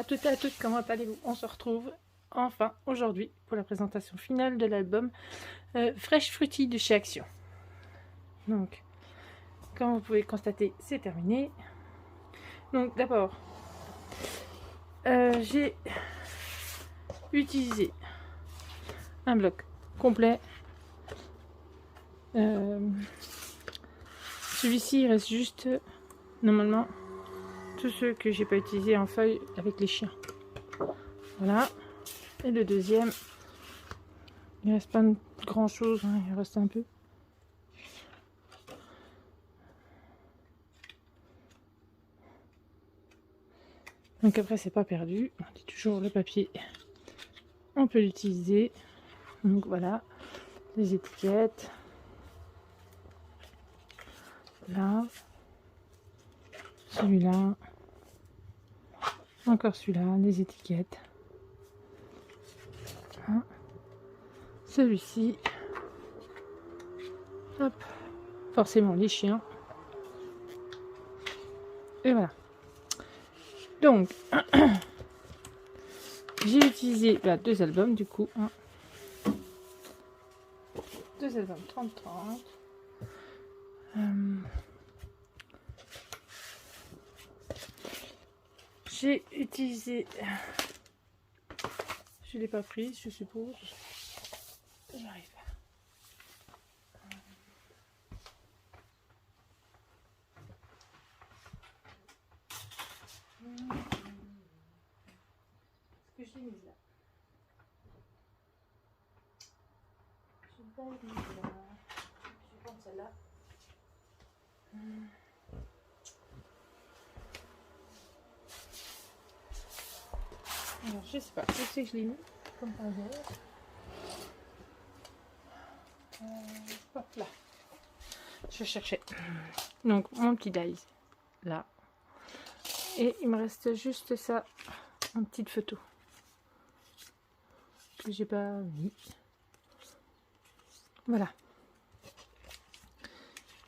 à toutes et à tous, comment allez-vous? On se retrouve enfin aujourd'hui pour la présentation finale de l'album Fresh Fruity de chez Action. Donc, comme vous pouvez constater, c'est terminé. Donc d'abord, j'ai utilisé un bloc complet. Celui-ci il reste juste normalement tous ceux que j'ai pas utilisé en feuille avec les chiens. Voilà. Et le deuxième, il reste pas grand chose, hein, il reste un peu. Donc après c'est pas perdu, on dit toujours le papier, on peut l'utiliser. Donc voilà, les étiquettes. Là, celui-là, encore celui-là, les étiquettes. Hein. Celui-ci, hop, forcément les chiens. Et voilà. Donc, j'ai utilisé deux albums du coup. Hein. Deux albums 30-30. J'ai utilisé, je l'ai pas prise, je suppose. J'arrive. Est-ce que je l'ai mise là? Je l'ai pas mise là. Je vais prendre celle-là. Alors, je sais pas, je sais que je l'ai mis comme par hasard. Hop là. Je cherchais. Donc, mon petit dice là. Et il me reste juste ça en petite photo que j'ai pas mis. Voilà.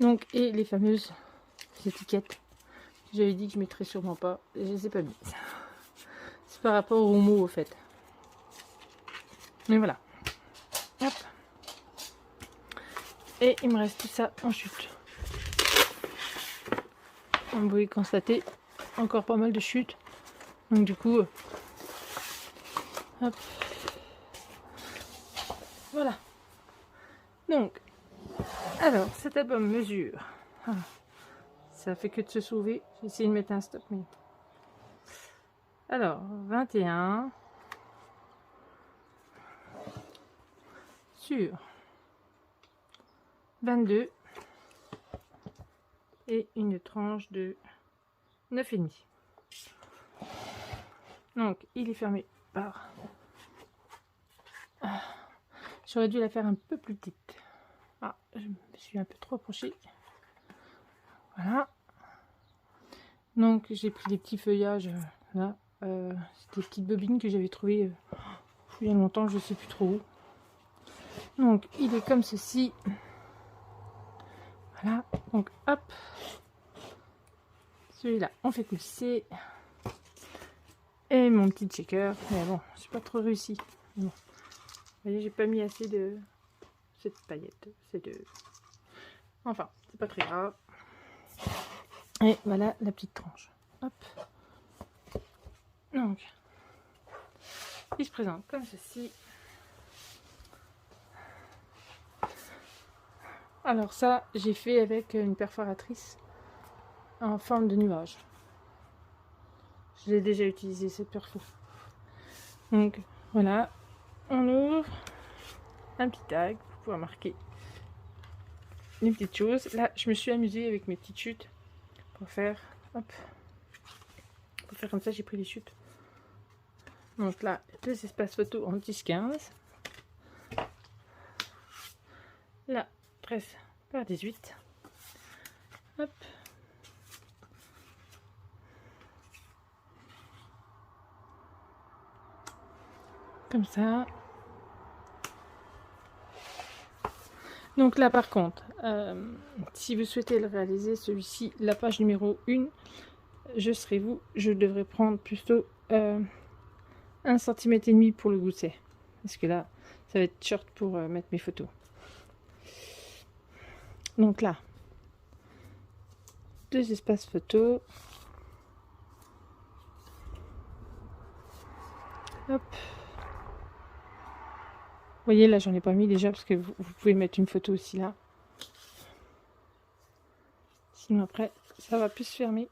Donc, et les fameuses étiquettes. J'avais dit que je mettrais sûrement pas. Je les ai pas mis. C'est par rapport aux mots au fait. Mais voilà. Hop. Et il me reste tout ça en chute. Vous pouvez constater encore pas mal de chutes. Donc du coup, hop. Voilà. Donc, alors cet album mesure. Ça fait que de se sauver. J'ai essayé de mettre un stop, mais. Alors, 21 sur 22 et une tranche de 9,5. Donc, il est fermé par... J'aurais dû la faire un peu plus petite. Ah, je me suis un peu trop approchée. Voilà. Donc, j'ai pris des petits feuillages là. C'était des petites bobines que j'avais trouvées il y a longtemps, je ne sais plus trop où. Donc, il est comme ceci. Voilà. Donc, hop. Celui-là, on fait coulisser. Et mon petit checker. Mais bon, j'ai pas trop réussi. Bon. Vous voyez, j'ai pas mis assez de cette paillette. C'est de... Enfin, c'est pas très grave. Et voilà la petite tranche. Hop. Donc, il se présente comme ceci. Alors ça, j'ai fait avec une perforatrice en forme de nuage. Je l'ai déjà utilisé cette perfo. Donc voilà, on ouvre un petit tag pour pouvoir marquer les petites choses. Là, je me suis amusée avec mes petites chutes pour faire, hop, pour faire comme ça. J'ai pris les chutes. Donc là, deux espaces photo en 10-15. Là, 13 par 18. Hop. Comme ça. Donc là par contre, si vous souhaitez le réaliser, celui-ci, la page numéro 1, je serai vous, je devrais prendre plutôt 1,5 cm pour le gousset. Parce que là, ça va être short pour mettre mes photos. Donc là, 2 espaces photos. Hop. Vous voyez, là, j'en ai pas mis déjà parce que vous pouvez mettre une photo aussi là. Sinon, après, ça va plus se fermer.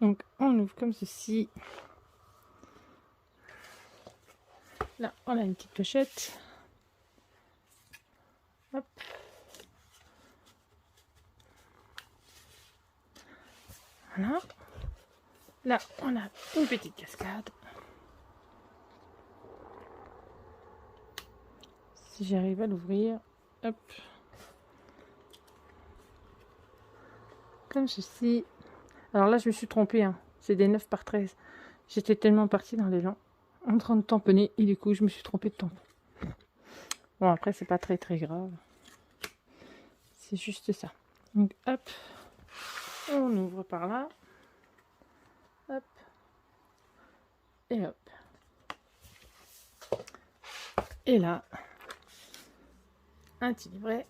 Donc, on ouvre comme ceci. Là, on a une petite pochette. Hop. Voilà. Là, on a une petite cascade. Si j'arrive à l'ouvrir, hop. Comme ceci. Alors là, je me suis trompée, hein. C'est des 9 par 13. J'étais tellement partie dans l'élan, en train de tamponner, et du coup, je me suis trompée de tampon. Bon, après, c'est pas très grave. C'est juste ça. Donc, hop. On ouvre par là. Hop. Et hop. Et là, un petit livret.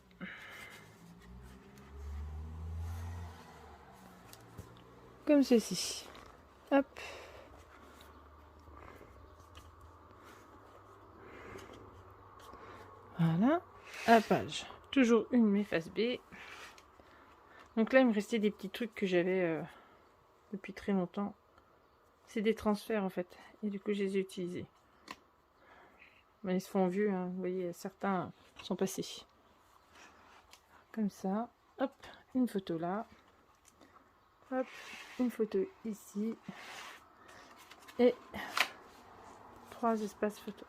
Comme ceci. Hop. Voilà. À la page. Toujours une efface B. Donc là, il me restait des petits trucs que j'avais depuis très longtemps. C'est des transferts en fait. Et du coup, je les ai utilisés. Mais ils se font vieux, hein. Vous voyez, certains sont passés. Comme ça. Hop, une photo là. Hop, une photo ici. Et 3 espaces photo.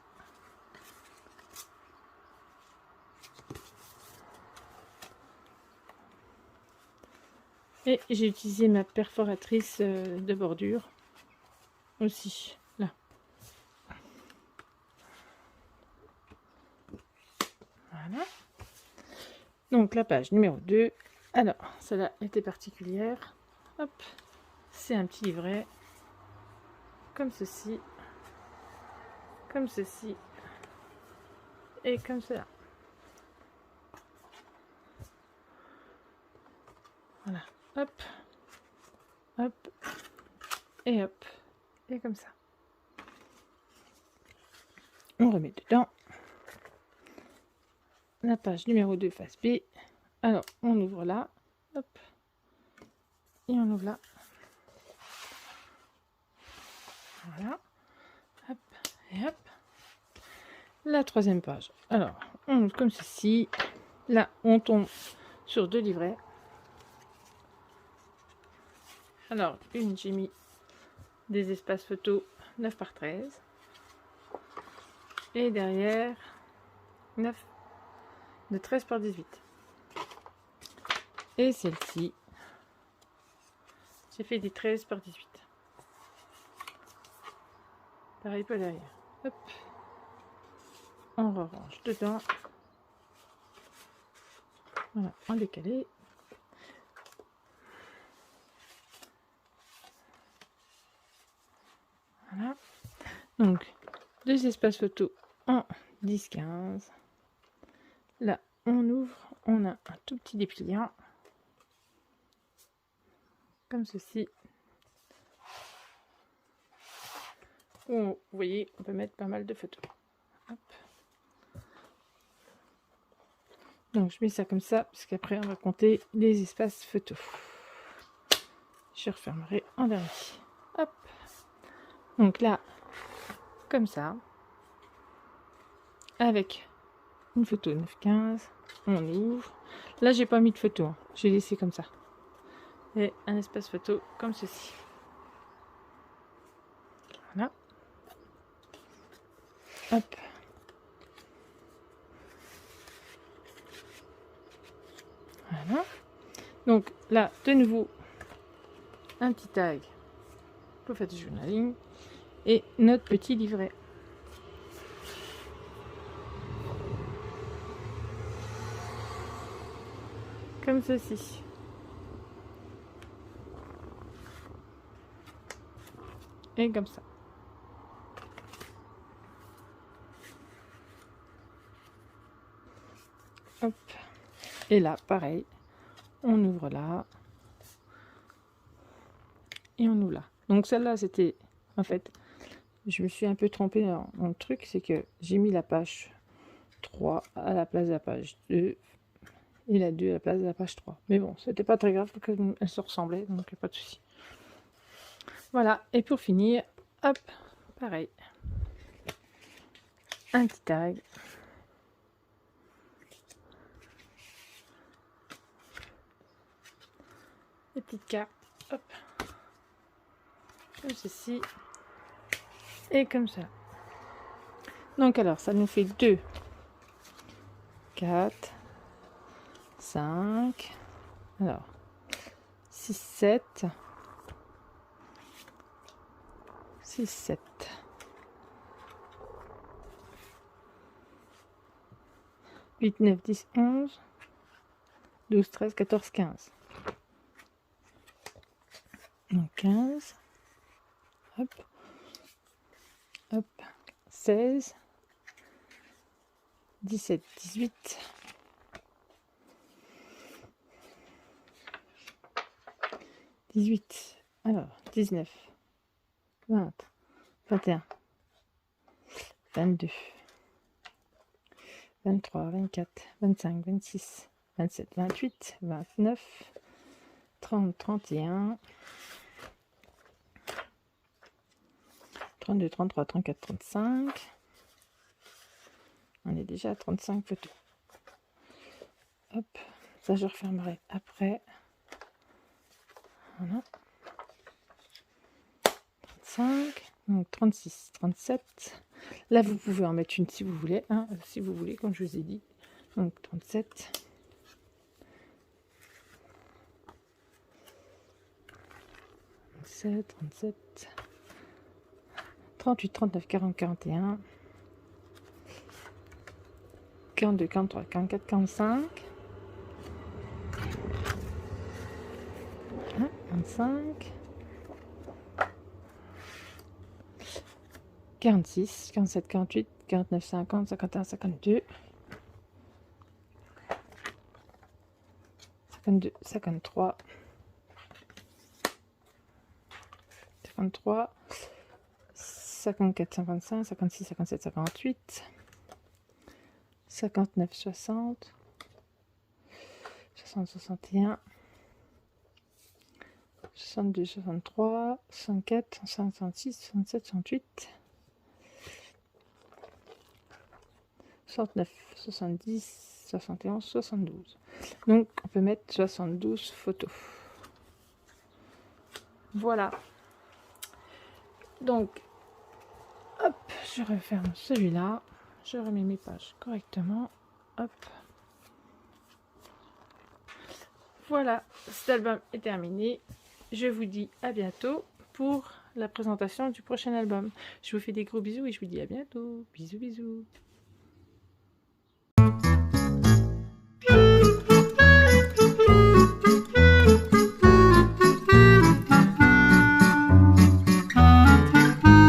Et j'ai utilisé ma perforatrice de bordure aussi, là. Voilà. Donc la page numéro 2. Alors, celle-là était particulière. Hop, c'est un petit livret. Comme ceci. Comme ceci. Et comme cela. Voilà. Hop. Hop. Et hop. Et comme ça. On remet dedans. La page numéro 2, face B. Alors, on ouvre là. Hop. Et on ouvre là. Voilà. Hop. Et hop. La 3e page. Alors, on ouvre comme ceci. Là, on tombe sur 2 livrets. Alors, une, j'ai mis des espaces photos 9 par 13. Et derrière, 9 de 13 par 18. Et celle-ci, j'ai fait des 13 par 18. Pareil pas derrière. Hop. On range dedans. Voilà, en décalé. Voilà. Donc, 2 espaces photos en 10-15. Là, on ouvre. On a un tout petit dépliant. Comme ceci. Où, vous voyez, on peut mettre pas mal de photos. Hop. Donc, je mets ça comme ça, parce qu'après, on va compter les espaces photos. Je refermerai en dernier. Hop. Donc là, comme ça, avec une photo 9-15, on ouvre. Là, j'ai pas mis de photo, hein. J'ai laissé comme ça. Et un espace photo comme ceci. Voilà. Hop. Voilà. Donc là, de nouveau, un petit tag pour faire du journaling et notre petit livret. Comme ceci. Et comme ça. Hop. Et là, pareil, on ouvre là. Et on ouvre là. Donc celle-là, c'était, en fait, je me suis un peu trompée dans le truc, c'est que j'ai mis la page 3 à la place de la page 2 et la 2 à la place de la page 3. Mais bon, c'était pas très grave parce qu'elles se ressemblaient, donc pas de souci. Voilà, et pour finir, hop, pareil. Un petit tag. Les petites cartes, hop. Comme ceci. Et comme ça. Donc alors, ça nous fait 2, 4, 5, alors 6, 7, 6, 7. 8, 9, 10, 11, 12, 13, 14, 15. Donc 15, hop, hop, 16, 17, 18, 18, alors 19, 20, 21, 22, 23, 24, 25, 26, 27, 28, 29, 30, 31, 32, 33, 34, 35. On est déjà à 35 photos. Hop, ça je refermerai après. Voilà. 35, donc 36, 37. Là, vous pouvez en mettre une si vous voulez, hein, si vous voulez, comme je vous ai dit. Donc 37. 37, 38, 39, 40, 41, 42, 43, 44, 45, 25, 46, 47, 48, 49, 50, 51, 52, 52, 53, 53, 54, 55, 56, 57, 58, 59, 60, 60, 61, 62, 63, 64, 66, 67, 68, 69, 70, 71, 72. Donc, on peut mettre 72 photos. Voilà. Donc, hop, je referme celui-là. Je remets mes pages correctement. Hop. Voilà, cet album est terminé. Je vous dis à bientôt pour la présentation du prochain album. Je vous fais des gros bisous et je vous dis à bientôt. Bisous, bisous.